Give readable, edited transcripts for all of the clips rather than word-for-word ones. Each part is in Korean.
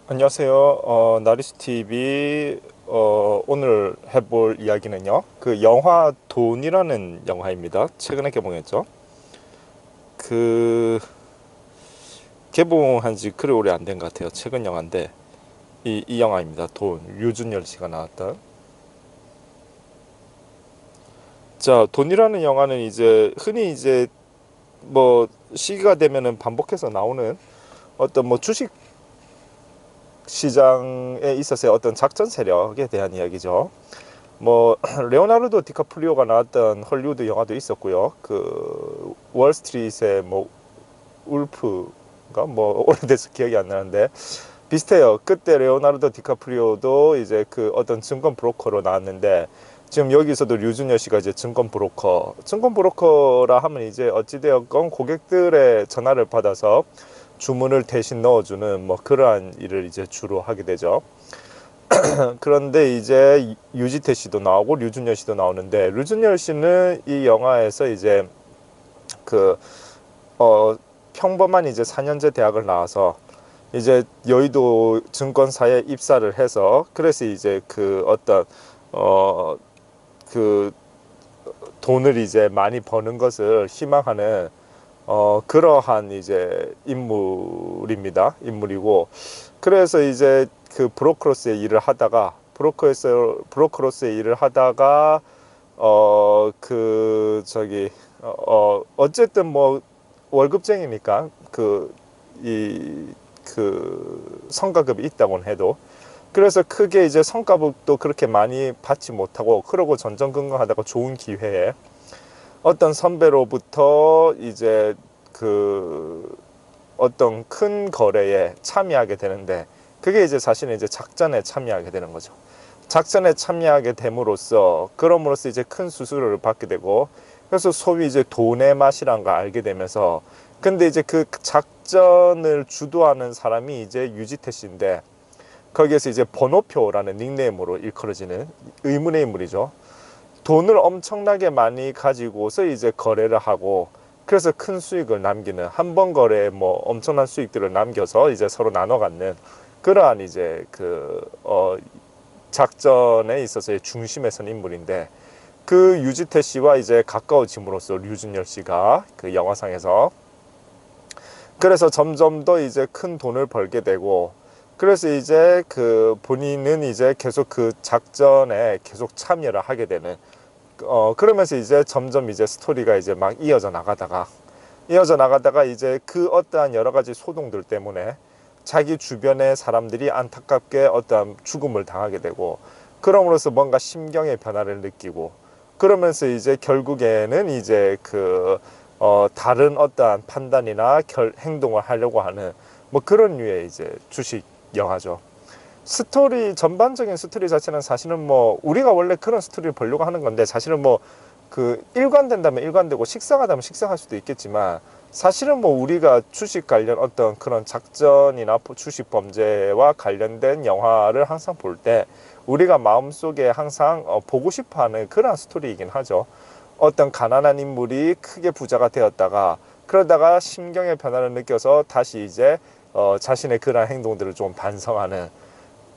안녕하세요. 나리스 TV. 오늘 해볼 이야기는요. 그 영화 돈이라는 영화입니다. 최근에 개봉했죠. 그 개봉한 지 그리 오래 안 된 것 같아요. 최근 영화인데 이 영화입니다. 돈. 류준열 씨가 나왔던. 자, 돈이라는 영화는 이제 흔히 이제 뭐 시기가 되면은 반복해서 나오는 어떤 뭐 주식 시장에 있어서의 어떤 작전 세력에 대한 이야기죠. 뭐 레오나르도 디카프리오가 나왔던 헐리우드 영화도 있었고요. 그 월스트리트의 뭐 울프가 뭐 오래돼서 기억이 안 나는데 비슷해요. 그때 레오나르도 디카프리오도 이제 그 어떤 증권 브로커로 나왔는데 지금 여기서도 류준열 씨가 이제 증권 브로커라 하면 이제 어찌되었건 고객들의 전화를 받아서 주문을 대신 넣어주는 뭐 그러한 일을 이제 주로 하게 되죠. 그런데 이제 유지태 씨도 나오고 류준열 씨도 나오는데 류준열 씨는 이 영화에서 이제 그 평범한 이제 4년제 대학을 나와서 이제 여의도 증권사에 입사를 해서 그래서 이제 그 어떤 그 돈을 이제 많이 버는 것을 희망하는 그러한 이제 인물이고, 그래서 이제 그 브로커로서의 일을 하다가 브로커로서의 일을 하다가 그 저기 어쨌든 뭐 월급쟁이니까 그 성과급이 있다고는 해도, 그래서 크게 이제 성과급도 그렇게 많이 받지 못하고 그러고 전전긍긍하다가 좋은 기회에 어떤 선배로부터 이제 그 어떤 큰 거래에 참여하게 되는데, 그게 이제 사실은 이제 작전에 참여하게 되는 거죠. 작전에 참여하게 됨으로써 그럼으로써 이제 큰 수수료를 받게 되고, 그래서 소위 이제 돈의 맛이란 걸 알게 되면서, 근데 이제 그 작전을 주도하는 사람이 이제 유지태 씨인데, 거기에서 이제 번호표라는 닉네임으로 일컬어지는 의문의 인물이죠. 돈을 엄청나게 많이 가지고서 이제 거래를 하고, 그래서 큰 수익을 남기는, 한 번 거래에 뭐 엄청난 수익들을 남겨서 이제 서로 나눠 갖는 그러한 이제 작전에 있어서의 중심에 선 인물인데, 그 유지태 씨와 이제 가까워짐으로써 류준열 씨가 그 영화상에서, 그래서 점점 더 이제 큰 돈을 벌게 되고, 그래서 이제 그 본인은 이제 계속 그 작전에 계속 참여를 하게 되는, 그러면서 이제 점점 이제 스토리가 이제 막 이어져 나가다가 이제 그 어떠한 여러 가지 소동들 때문에 자기 주변의 사람들이 안타깝게 어떠한 죽음을 당하게 되고, 그럼으로써 뭔가 심경의 변화를 느끼고, 그러면서 이제 결국에는 이제 다른 어떠한 판단이나 행동을 하려고 하는 뭐 그런 류의 이제 주식 영화죠. 스토리, 전반적인 스토리 자체는 사실은 뭐 우리가 원래 그런 스토리를 보려고 하는 건데, 사실은 뭐 그 일관된다면 일관되고 식상하다면 식상할 수도 있겠지만, 사실은 뭐 우리가 주식 관련 어떤 그런 작전이나 주식 범죄와 관련된 영화를 항상 볼 때 우리가 마음속에 항상 보고 싶어하는 그런 스토리이긴 하죠. 어떤 가난한 인물이 크게 부자가 되었다가 그러다가 심경의 변화를 느껴서 다시 이제 자신의 그러한 행동들을 좀 반성하는,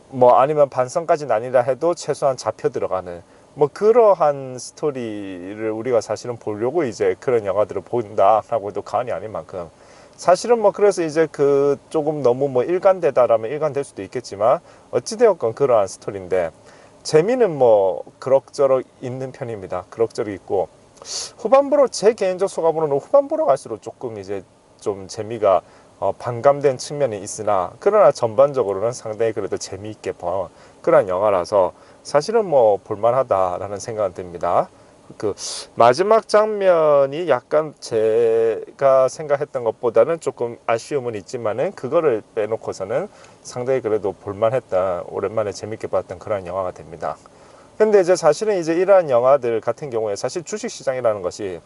뭐 아니면 반성까지는 아니라 해도 최소한 잡혀 들어가는 뭐 그러한 스토리를 우리가 사실은 보려고 이제 그런 영화들을 본다라고 해도 과언이 아닌 만큼, 사실은 뭐 그래서 이제 그 조금 너무 뭐 일관되다라면 일관될 수도 있겠지만, 어찌되었건 그러한 스토리인데 재미는 뭐 그럭저럭 있는 편입니다. 그럭저럭 있고, 후반부로 제 개인적 소감으로는 후반부로 갈수록 조금 이제 좀 재미가 반감된 측면이 있으나, 그러나 전반적으로는 상당히 그래도 재미있게 본 그런 영화라서 사실은 뭐 볼만하다라는 생각은 듭니다. 그 마지막 장면이 약간 제가 생각했던 것보다는 조금 아쉬움은 있지만은, 그거를 빼놓고서는 상당히 그래도 볼만했다, 오랜만에 재밌게 봤던 그런 영화가 됩니다. 근데 이제 사실은 이제 이러한 영화들 같은 경우에 사실 주식시장이라는 것이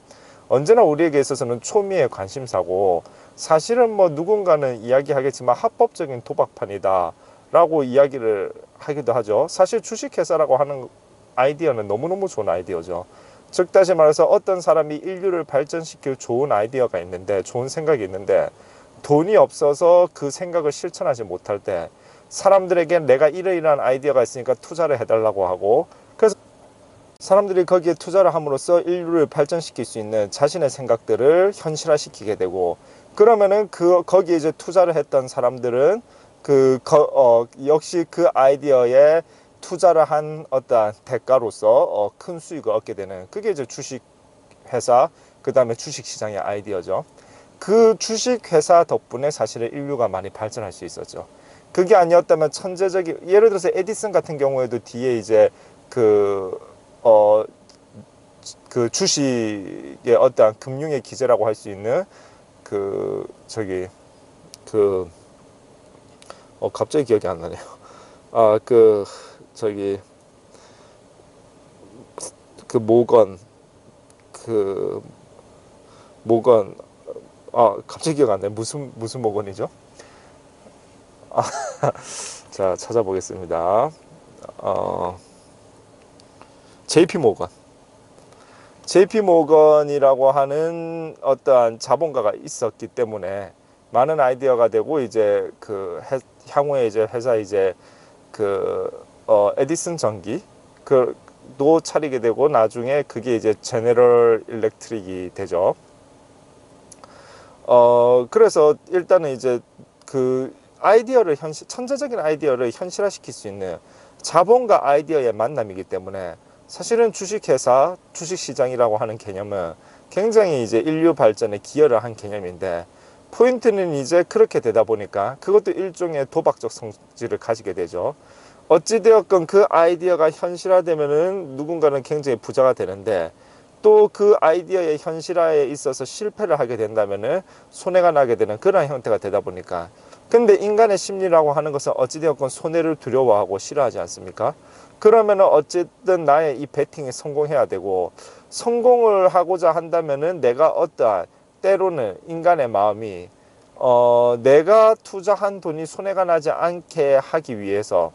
언제나 우리에게 있어서는 초미의 관심사고, 사실은 뭐 누군가는 이야기하겠지만 합법적인 도박판이다 라고 이야기를 하기도 하죠. 사실 주식회사라고 하는 아이디어는 너무너무 좋은 아이디어죠. 즉 다시 말해서 어떤 사람이 인류를 발전시킬 좋은 아이디어가 있는데, 좋은 생각이 있는데, 돈이 없어서 그 생각을 실천하지 못할 때 사람들에게 내가 이러이러한 아이디어가 있으니까 투자를 해달라고 하고, 그래서 사람들이 거기에 투자를 함으로써 인류를 발전시킬 수 있는 자신의 생각들을 현실화시키게 되고, 그러면은 거기에 이제 투자를 했던 사람들은 역시 그 아이디어에 투자를 한 어떠한 대가로서 큰 수익을 얻게 되는, 그게 이제 주식회사, 그 다음에 주식시장의 아이디어죠. 그 주식회사 덕분에 사실은 인류가 많이 발전할 수 있었죠. 그게 아니었다면 천재적인, 예를 들어서 에디슨 같은 경우에도 뒤에 이제 그 주식의 어떠한 금융의 기재라고 할 수 있는 갑자기 기억이 안 나네요. 모건, 갑자기 기억 안 나요. 무슨 모건이죠? 자, 찾아보겠습니다. JP 모건이라고 하는 어떠한 자본가가 있었기 때문에 많은 아이디어가 되고, 이제 향후에 이제 회사 이제 에디슨 전기 도 차리게 되고, 나중에 그게 이제 제너럴 일렉트릭이 되죠. 그래서 일단은 이제 천재적인 아이디어를 현실화시킬 수 있는 자본과 아이디어의 만남이기 때문에, 사실은 주식회사, 주식시장이라고 하는 개념은 굉장히 이제 인류 발전에 기여를 한 개념인데, 포인트는 이제 그렇게 되다 보니까 그것도 일종의 도박적 성질을 가지게 되죠. 어찌되었건 그 아이디어가 현실화되면은 누군가는 굉장히 부자가 되는데, 또 그 아이디어의 현실화에 있어서 실패를 하게 된다면은 손해가 나게 되는 그런 형태가 되다 보니까, 근데 인간의 심리라고 하는 것은 어찌되었건 손해를 두려워하고 싫어하지 않습니까? 그러면은 어쨌든 나의 이 베팅이 성공해야 되고, 성공을 하고자 한다면은 내가 어떠한, 때로는 인간의 마음이 내가 투자한 돈이 손해가 나지 않게 하기 위해서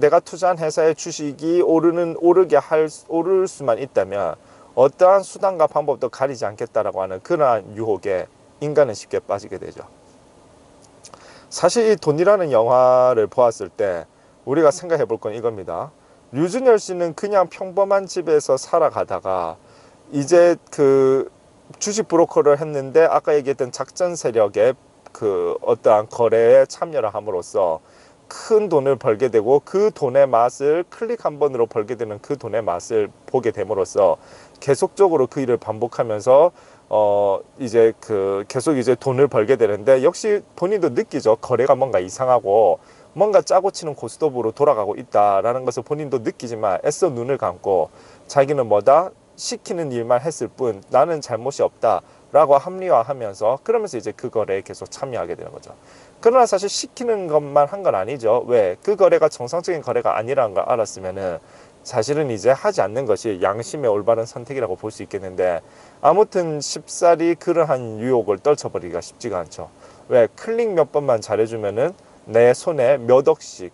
내가 투자한 회사의 주식이 오를 수만 있다면 어떠한 수단과 방법도 가리지 않겠다라고 하는 그러한 유혹에 인간은 쉽게 빠지게 되죠. 사실 이 돈이라는 영화를 보았을 때 우리가 생각해 볼 건 이겁니다. 류준열 씨는 그냥 평범한 집에서 살아가다가 이제 주식 브로커를 했는데, 아까 얘기했던 작전 세력의 어떠한 거래에 참여를 함으로써 큰 돈을 벌게 되고, 그 돈의 맛을 클릭 한 번으로 벌게 되는 그 돈의 맛을 보게 됨으로써 계속적으로 그 일을 반복하면서 이제 계속 이제 돈을 벌게 되는데, 역시 본인도 느끼죠. 거래가 뭔가 이상하고 뭔가 짜고 치는 고스톱으로 돌아가고 있다라는 것을 본인도 느끼지만 애써 눈을 감고 자기는 시키는 일만 했을 뿐 나는 잘못이 없다라고 합리화하면서, 그러면서 이제 그 거래에 계속 참여하게 되는 거죠. 그러나 사실 시키는 것만 한 건 아니죠. 왜? 그 거래가 정상적인 거래가 아니라는 걸 알았으면은 사실은 이제 하지 않는 것이 양심의 올바른 선택이라고 볼 수 있겠는데, 아무튼 쉽사리 그러한 유혹을 떨쳐버리기가 쉽지가 않죠. 왜? 클릭 몇 번만 잘해주면은 내 손에 몇 억씩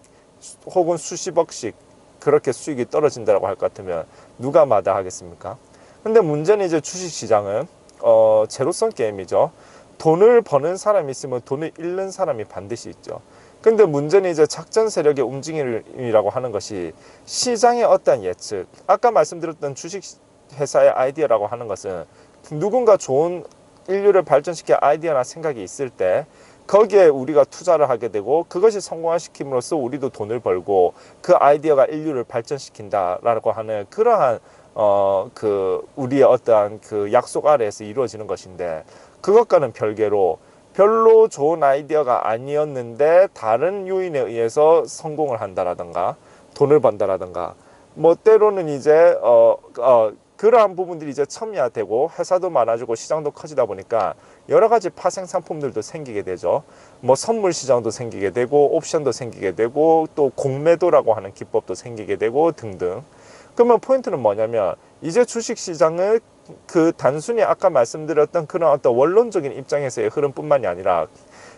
혹은 수십억씩 그렇게 수익이 떨어진다고 할 것 같으면 누가 마다하겠습니까? 근데 문제는 이제 주식시장은 제로섬 게임이죠. 돈을 버는 사람이 있으면 돈을 잃는 사람이 반드시 있죠. 근데 문제는 이제 작전 세력의 움직임이라고 하는 것이 시장의 어떠한 예측, 아까 말씀드렸던 주식회사의 아이디어라고 하는 것은 누군가 좋은 인류를 발전시킬 아이디어나 생각이 있을 때 거기에 우리가 투자를 하게 되고, 그것이 성공화시킴으로써 우리도 돈을 벌고 그 아이디어가 인류를 발전시킨다라고 하는 그러한 우리의 어떠한 약속 아래에서 이루어지는 것인데, 그것과는 별개로 별로 좋은 아이디어가 아니었는데 다른 요인에 의해서 성공을 한다라든가 돈을 번다라든가, 때로는 이제 그러한 부분들이 이제 첨예화되고 회사도 많아지고 시장도 커지다 보니까 여러 가지 파생 상품들도 생기게 되죠. 선물 시장도 생기게 되고 옵션도 생기게 되고 또 공매도라고 하는 기법도 생기게 되고 등등. 그러면 포인트는 뭐냐면, 이제 주식 시장을 단순히 아까 말씀드렸던 그런 어떤 원론적인 입장에서의 흐름뿐만이 아니라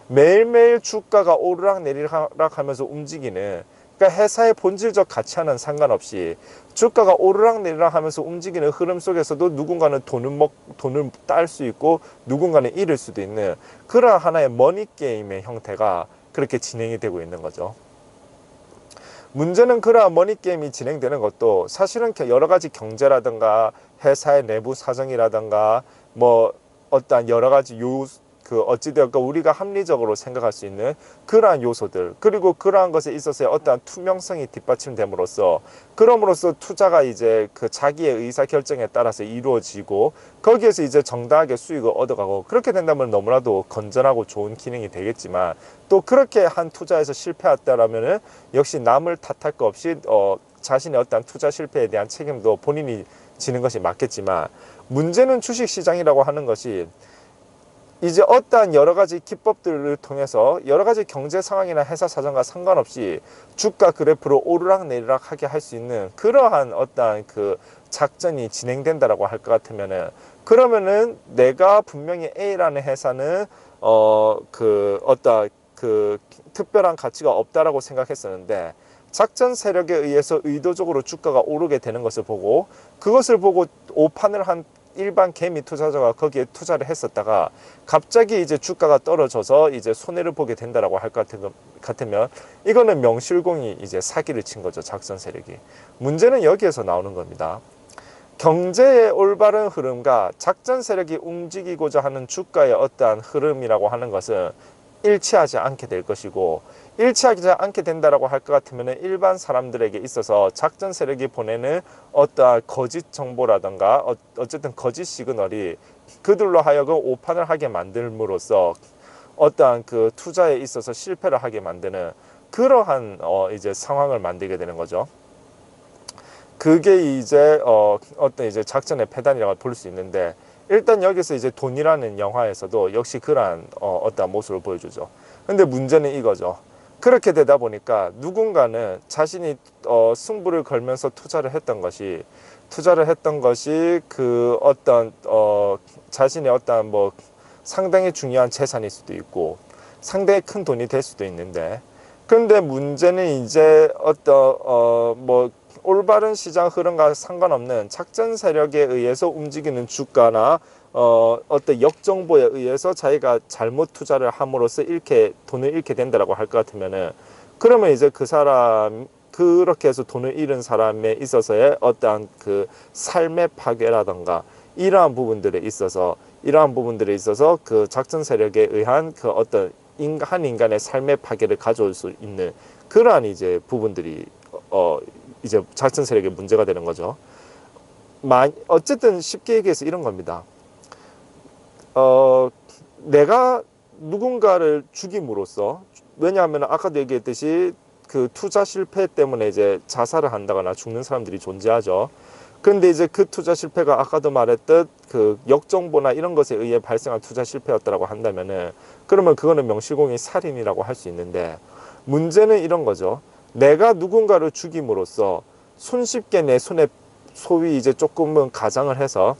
매일매일 주가가 오르락 내리락 하면서 움직이는 그러니까 회사의 본질적 가치와는 상관없이 주가가 오르락내리락 하면서 움직이는 흐름 속에서도 누군가는 돈을 딸 수 있고 누군가는 잃을 수도 있는 그런 하나의 머니게임의 형태가 그렇게 진행이 되고 있는 거죠. 문제는 그러한 머니게임이 진행되는 것도 사실은 여러 가지 경제라든가 회사의 내부 사정이라든가 뭐 어떠한 여러 가지 어찌되었건 우리가 합리적으로 생각할 수 있는 그러한 요소들, 그리고 그러한 것에 있어서의 어떠한 투명성이 뒷받침됨으로써 그럼으로써 투자가 이제 그 자기의 의사 결정에 따라서 이루어지고 거기에서 이제 정당하게 수익을 얻어가고, 그렇게 된다면 너무나도 건전하고 좋은 기능이 되겠지만, 또 그렇게 한 투자에서 실패했다라면은 역시 남을 탓할 거 없이 자신의 어떠한 투자 실패에 대한 책임도 본인이 지는 것이 맞겠지만, 문제는 주식시장이라고 하는 것이 이제 어떠한 여러 가지 기법들을 통해서 여러 가지 경제 상황이나 회사 사정과 상관없이 주가 그래프로 오르락내리락 하게 할 수 있는 그러한 어떠한 그 작전이 진행된다라고 할 것 같으면은, 그러면은 내가 분명히 A라는 회사는 어떠한 그 특별한 가치가 없다라고 생각했었는데, 작전 세력에 의해서 의도적으로 주가가 오르게 되는 것을 보고, 그것을 보고 오판을 한 일반 개미 투자자가 거기에 투자를 했었다가 갑자기 이제 주가가 떨어져서 이제 손해를 보게 된다라고 할 것 같으면, 이거는 명실공히 이제 사기를 친 거죠, 작전 세력이. 문제는 여기에서 나오는 겁니다. 경제의 올바른 흐름과 작전 세력이 움직이고자 하는 주가의 어떠한 흐름이라고 하는 것은 일치하지 않게 될 것이고, 일치하지 않게 된다라고 할 것 같으면 일반 사람들에게 있어서 작전 세력이 보내는 어떠한 거짓 정보라든가 어쨌든 거짓 시그널이 그들로 하여금 오판을 하게 만들므로써 어떠한 그 투자에 있어서 실패를 하게 만드는 그러한 이제 상황을 만들게 되는 거죠. 그게 이제 어떤 이제 작전의 패단이라고 볼 수 있는데, 일단 여기서 이제 돈이라는 영화에서도 역시 그러한 어떠한 모습을 보여주죠. 근데 문제는 이거죠. 그렇게 되다 보니까 누군가는 자신이 승부를 걸면서 투자를 했던 것이 그 어떤 자신의 어떤 뭐 상당히 중요한 재산일 수도 있고 상당히 큰 돈이 될 수도 있는데, 근데 문제는 이제 뭐 올바른 시장 흐름과 상관없는 작전 세력에 의해서 움직이는 주가나 어떤 역정보에 의해서 자기가 잘못 투자를 함으로써 돈을 잃게 된다라고 할 것 같으면은, 그러면 이제 그 사람 그렇게 해서 돈을 잃은 사람에 있어서의 어떠한 그 삶의 파괴라던가 이러한 부분들에 있어서 그 작전 세력에 의한 그 어떤 한 인간의 삶의 파괴를 가져올 수 있는 그러한 이제 부분들이 이제 작전 세력의 문제가 되는 거죠. 어쨌든 쉽게 얘기해서 이런 겁니다. 내가 누군가를 죽임으로써, 왜냐하면 아까도 얘기했듯이 그 투자 실패 때문에 이제 자살을 한다거나 죽는 사람들이 존재하죠. 근데 이제 그 투자 실패가 아까도 말했듯 그 역정보나 이런 것에 의해 발생한 투자 실패였다라고 한다면은, 그러면 그거는 명실공히 살인이라고 할 수 있는데, 문제는 이런 거죠. 내가 누군가를 죽임으로써 손쉽게 내 손에 소위 이제 조금은 가장을 해서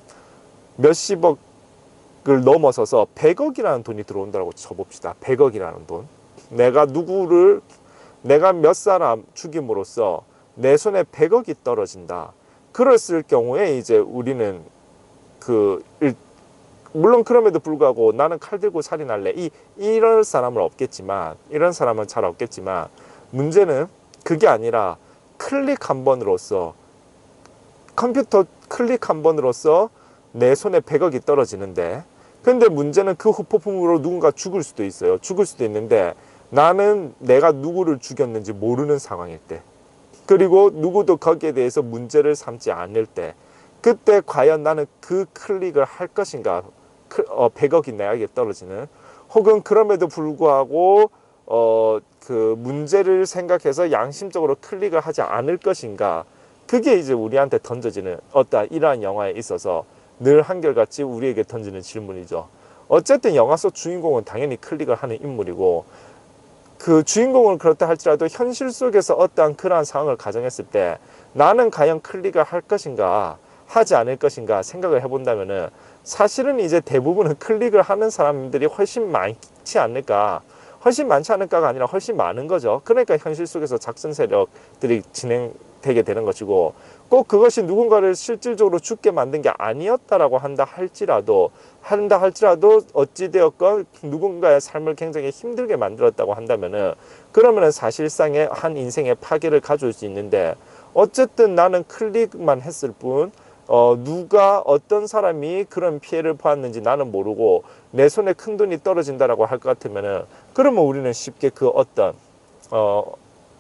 몇십억을 넘어서서 100억이라는 돈이 들어온다고 쳐봅시다. 100억이라는 돈. 내가 몇 사람 죽임으로써 내 손에 100억이 떨어진다. 그랬을 경우에 이제 우리는 물론 그럼에도 불구하고 나는 칼 들고 살인할래. 이런 사람은 없겠지만, 이런 사람은 잘 없겠지만, 문제는 그게 아니라 클릭 한 번으로써, 컴퓨터 클릭 한 번으로써 내 손에 100억이 떨어지는데, 근데 문제는 그 후폭풍으로 누군가 죽을 수도 있어요. 죽을 수도 있는데 나는 내가 누구를 죽였는지 모르는 상황일 때, 그리고 누구도 거기에 대해서 문제를 삼지 않을 때, 그때 과연 나는 그 클릭을 할 것인가, 100억이 내게 떨어지는, 혹은 그럼에도 불구하고 그 문제를 생각해서 양심적으로 클릭을 하지 않을 것인가. 그게 이제 우리한테 던져지는 어떠한 이러한 영화에 있어서 늘 한결같이 우리에게 던지는 질문이죠. 어쨌든 영화 속 주인공은 당연히 클릭을 하는 인물이고, 그 주인공은 그렇다 할지라도 현실 속에서 어떠한 그러한 상황을 가정했을 때 나는 과연 클릭을 할 것인가 하지 않을 것인가 생각을 해본다면은, 사실은 이제 대부분은 클릭을 하는 사람들이 훨씬 많지 않을까, 훨씬 많지 않을까가 아니라 훨씬 많은 거죠. 그러니까 현실 속에서 작전 세력들이 진행되게 되는 것이고, 꼭 그것이 누군가를 실질적으로 죽게 만든 게 아니었다라고 한다 할지라도 어찌되었건 누군가의 삶을 굉장히 힘들게 만들었다고 한다면은, 그러면은 사실상의 한 인생의 파괴를 가져올 수 있는데, 어쨌든 나는 클릭만 했을 뿐 누가 어떤 사람이 그런 피해를 보았는지 나는 모르고 내 손에 큰 돈이 떨어진다라고 할 것 같으면은, 그러면 우리는 쉽게 그 어떤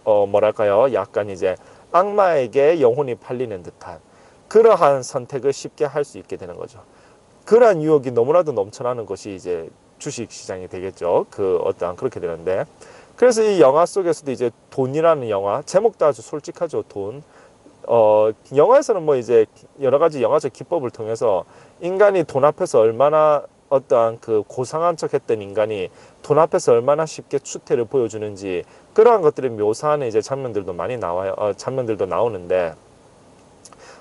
뭐랄까요, 약간 이제 악마에게 영혼이 팔리는 듯한 그러한 선택을 쉽게 할 수 있게 되는 거죠. 그러한 유혹이 너무나도 넘쳐나는 것이 이제 주식 시장이 되겠죠. 그 어떠한 그렇게 되는데, 그래서 이 영화 속에서도 이제 돈이라는 영화 제목도 아주 솔직하죠. 돈. 영화에서는 뭐 이제 여러 가지 영화적 기법을 통해서 인간이 돈 앞에서 얼마나 어떠한 그 고상한 척 했던 인간이 돈 앞에서 얼마나 쉽게 추태를 보여주는지, 그러한 것들을 묘사하는 이제 장면들도 많이 나와요. 장면들도 나오는데,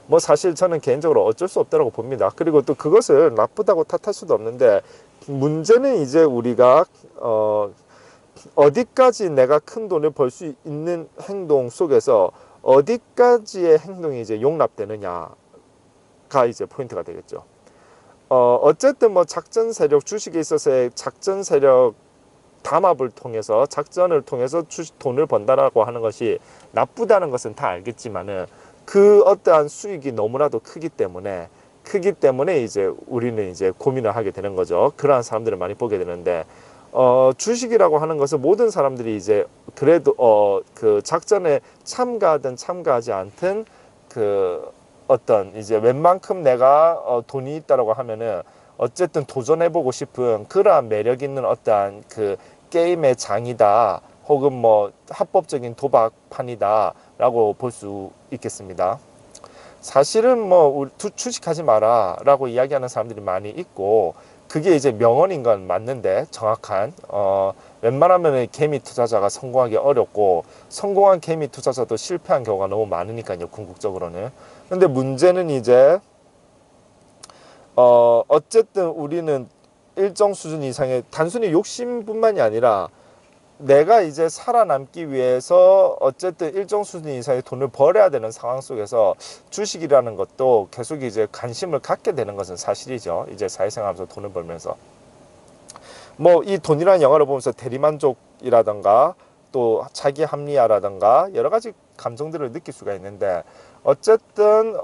뭐 사실 저는 개인적으로 어쩔 수 없다고 봅니다. 그리고 또 그것을 나쁘다고 탓할 수도 없는데, 문제는 이제 우리가 어디까지 내가 큰 돈을 벌 수 있는 행동 속에서 어디까지의 행동이 이제 용납되느냐가 이제 포인트가 되겠죠. 어쨌든 뭐 작전 세력, 주식에 있어서의 작전 세력 담합을 통해서, 작전을 통해서 돈을 번다라고 하는 것이 나쁘다는 것은 다 알겠지만은, 그 어떠한 수익이 너무나도 크기 때문에 이제 우리는 이제 고민을 하게 되는 거죠. 그러한 사람들을 많이 보게 되는데, 주식이라고 하는 것은 모든 사람들이 이제 그래도 그 작전에 참가하든 참가하지 않든 그 어떤 이제 웬만큼 내가 돈이 있다라고 하면은 어쨌든 도전해보고 싶은 그러한 매력 있는 어떠한 그 게임의 장이다, 혹은 뭐 합법적인 도박판이다 라고 볼 수 있겠습니다. 사실은 뭐 주식하지 마라 라고 이야기하는 사람들이 많이 있고, 그게 이제 명언인 건 맞는데, 정확한 웬만하면 개미 투자자가 성공하기 어렵고, 성공한 개미 투자자도 실패한 경우가 너무 많으니까요, 궁극적으로는. 근데 문제는 이제 어쨌든 우리는 일정 수준 이상의 단순히 욕심뿐만이 아니라, 내가 이제 살아남기 위해서 어쨌든 일정 수준 이상의 돈을 벌어야 되는 상황 속에서 주식이라는 것도 계속 이제 관심을 갖게 되는 것은 사실이죠. 이제 사회생활하면서 돈을 벌면서 뭐 이 돈이라는 영화를 보면서 대리만족이라던가 또 자기 합리화라던가 여러 가지 감정들을 느낄 수가 있는데, 어쨌든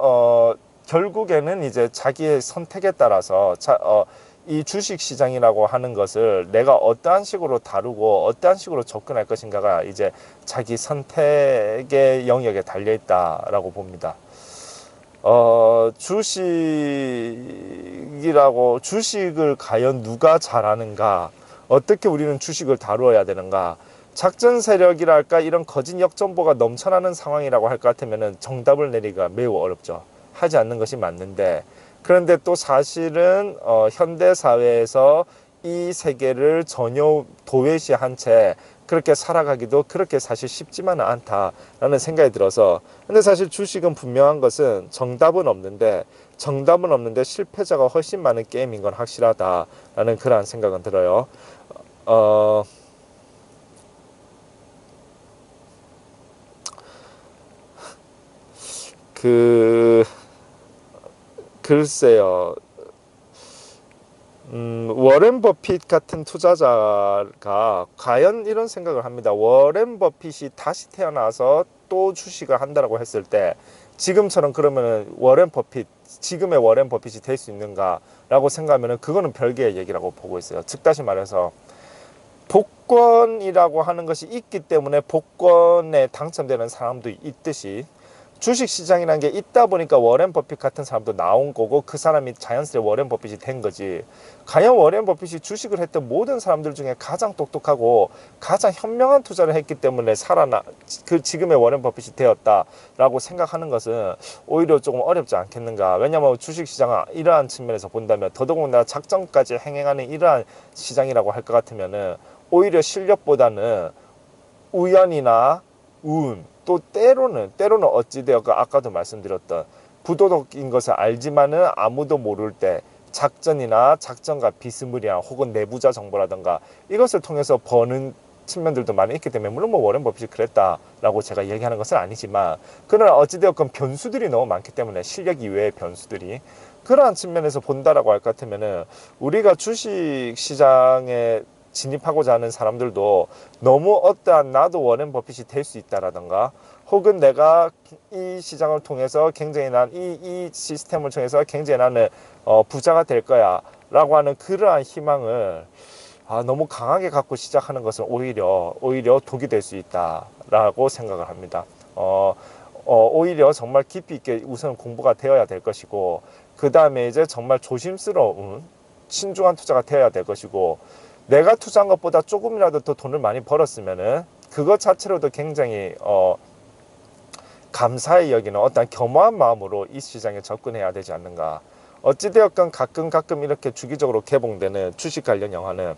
결국에는 이제 자기의 선택에 따라서 이 주식 시장이라고 하는 것을 내가 어떠한 식으로 다루고 어떠한 식으로 접근할 것인가가 이제 자기 선택의 영역에 달려 있다라고 봅니다. 주식을 과연 누가 잘하는가, 어떻게 우리는 주식을 다루어야 되는가, 작전 세력이랄까 이런 거짓 역정보가 넘쳐나는 상황이라고 할 것 같으면 정답을 내리기가 매우 어렵죠. 하지 않는 것이 맞는데, 그런데 또 사실은 현대 사회에서 이 세계를 전혀 도외시한 채 그렇게 살아가기도 그렇게 사실 쉽지만은 않다라는 생각이 들어서, 근데 사실 주식은 분명한 것은 정답은 없는데 실패자가 훨씬 많은 게임인 건 확실하다라는 그러한 생각은 들어요. 글쎄요. 워렌 버핏 같은 투자자가 과연 이런 생각을 합니다. 워렌 버핏이 다시 태어나서 또 주식을 한다라고 했을 때, 지금처럼 그러면은 지금의 워렌 버핏이 될 수 있는가라고 생각하면은 그거는 별개의 얘기라고 보고 있어요. 즉 다시 말해서 복권이라고 하는 것이 있기 때문에 복권에 당첨되는 사람도 있듯이, 주식시장이라는 게 있다 보니까 워렌 버핏 같은 사람도 나온 거고, 그 사람이 자연스레 워렌 버핏이 된 거지. 과연 워렌 버핏이 주식을 했던 모든 사람들 중에 가장 똑똑하고 가장 현명한 투자를 했기 때문에 지금의 워렌 버핏이 되었다라고 생각하는 것은 오히려 조금 어렵지 않겠는가. 왜냐하면 주식시장은 이러한 측면에서 본다면, 더더군다나 작정까지 행행하는 이러한 시장이라고 할 것 같으면은 오히려 실력보다는 우연이나 운, 또 때로는 어찌되었건 아까도 말씀드렸던 부도덕인 것을 알지만은 아무도 모를 때 작전과 비스무리한 혹은 내부자 정보라든가 이것을 통해서 버는 측면들도 많이 있기 때문에, 물론 뭐 워렌 버핏이 그랬다라고 제가 얘기하는 것은 아니지만, 그러나 어찌되었건 변수들이 너무 많기 때문에, 실력 이외의 변수들이, 그러한 측면에서 본다라고 할 것 같으면은, 우리가 주식 시장에 진입하고자 하는 사람들도 너무 어떠한 나도 워렌 버핏이 될 수 있다라던가, 혹은 내가 이 시장을 통해서 굉장히 이 시스템을 통해서 굉장히 나는 부자가 될 거야 라고 하는 그러한 희망을 너무 강하게 갖고 시작하는 것은 오히려 독이 될 수 있다라고 생각을 합니다. 오히려 정말 깊이 있게 우선 공부가 되어야 될 것이고, 그 다음에 이제 정말 조심스러운 신중한 투자가 되어야 될 것이고, 내가 투자한 것보다 조금이라도 더 돈을 많이 벌었으면은 그것 자체로도 굉장히 감사히 여기는 어떤 겸허한 마음으로 이 시장에 접근해야 되지 않는가. 어찌되었건 가끔 이렇게 주기적으로 개봉되는 주식 관련 영화는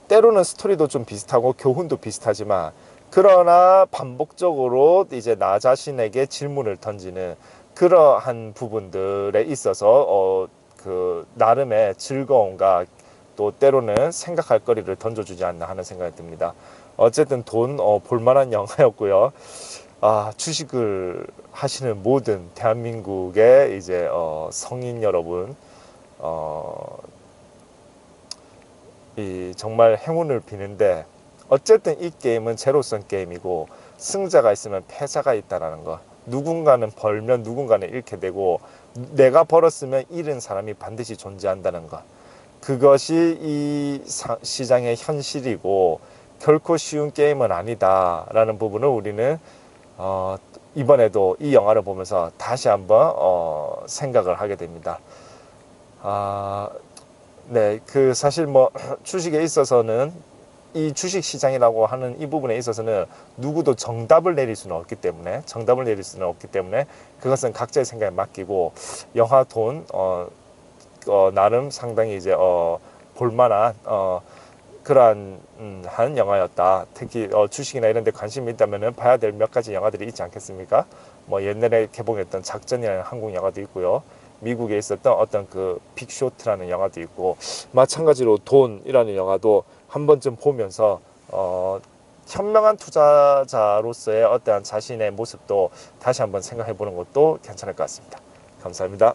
때로는 스토리도 좀 비슷하고 교훈도 비슷하지만, 그러나 반복적으로 이제 나 자신에게 질문을 던지는 그러한 부분들에 있어서 그 나름의 즐거움과 또 때로는 생각할 거리를 던져주지 않나 하는 생각이 듭니다. 어쨌든 볼만한 영화였고요. 주식을 하시는 모든 대한민국의 이제 성인 여러분, 정말 행운을 비는데, 어쨌든 이 게임은 제로섬 게임이고 승자가 있으면 패자가 있다라는 거. 누군가는 벌면 누군가는 잃게 되고, 내가 벌었으면 잃은 사람이 반드시 존재한다는 것. 그것이 이 시장의 현실이고 결코 쉬운 게임은 아니다라는 부분을 우리는 이번에도 이 영화를 보면서 다시 한번 생각을 하게 됩니다. 네, 사실 뭐 주식에 있어서는, 이 주식 시장이라고 하는 이 부분에 있어서는 누구도 정답을 내릴 수는 없기 때문에 그것은 각자의 생각에 맡기고, 영화 나름 상당히 이제 볼만한 그러한 한 영화였다. 특히 주식이나 이런 데 관심이 있다면은 봐야 될 몇 가지 영화들이 있지 않겠습니까? 뭐 옛날에 개봉했던 작전이라는 한국 영화도 있고요. 미국에 있었던 어떤 그 빅쇼트라는 영화도 있고, 마찬가지로 돈이라는 영화도 한 번쯤 보면서 현명한 투자자로서의 어떠한 자신의 모습도 다시 한번 생각해 보는 것도 괜찮을 것 같습니다. 감사합니다.